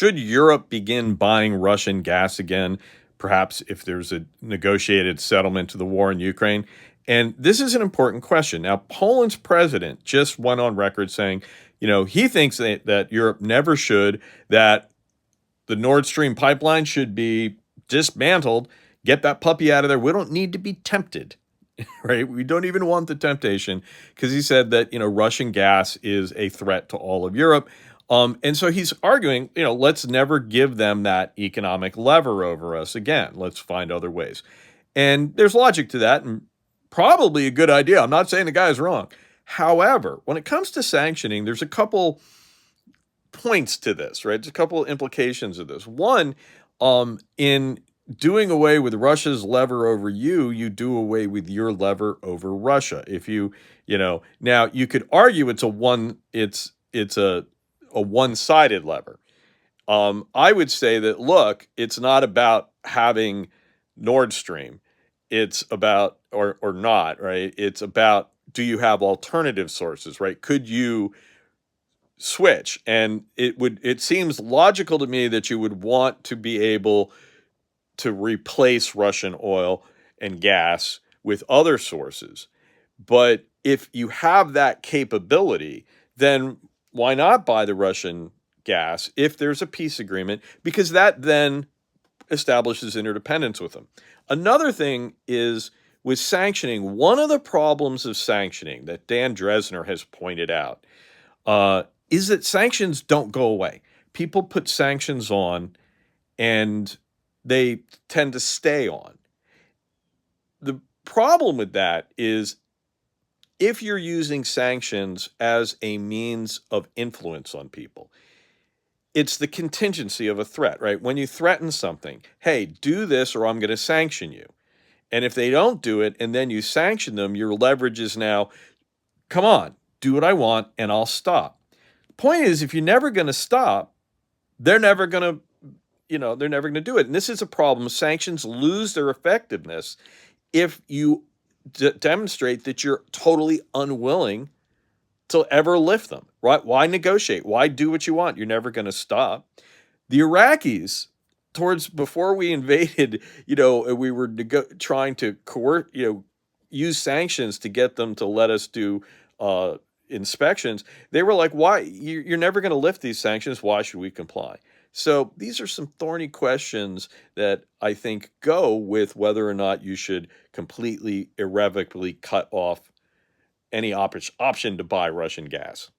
should Europe begin buying Russian gas again, perhaps if there's a negotiated settlement to the war in Ukraine? And this is an important question. Now, Poland's president just went on record saying, he thinks that Europe never should, that the Nord Stream pipeline should be dismantled, get that puppy out of there. We don't need to be tempted, right? We don't even want the temptation because he said that, Russian gas is a threat to all of Europe. And so he's arguing, let's never give them that economic lever over us again. Let's find other ways. And there's logic to that and probably a good idea. I'm not saying the guy's wrong. However, when it comes to sanctioning, there's a couple points to this, right? There's a couple implications of this. One, in doing away with Russia's lever over you, you do away with your lever over Russia. If now you could argue it's a one-sided lever. I would say that, look, it's not about having Nord Stream. It's about, or not, right? It's about, do you have alternative sources, right? Could you switch? And it seems logical to me that you would want to be able to replace Russian oil and gas with other sources. But if you have that capability, then why not buy the Russian gas if there's a peace agreement? Because that then establishes interdependence with them. Another thing is with sanctioning, one of the problems of sanctioning that Dan Dresner has pointed out is that sanctions don't go away. People put sanctions on and they tend to stay on. The problem with that is if you're using sanctions as a means of influence on people, it's the contingency of a threat, right? When you threaten something, hey, do this or I'm going to sanction you. And if they don't do it and then you sanction them, your leverage is now, come on, do what I want and I'll stop. The point is, if you're never going to stop, they're never going to do it. And this is a problem. Sanctions lose their effectiveness if you demonstrate that you're totally unwilling to ever lift them, right? Why negotiate? Why do what you want? You're never going to stop. The Iraqis, before we invaded, we were trying to use sanctions to get them to let us do inspections. They were like, why? You're never going to lift these sanctions. Why should we comply? So these are some thorny questions that I think go with whether or not you should completely irrevocably cut off any option to buy Russian gas.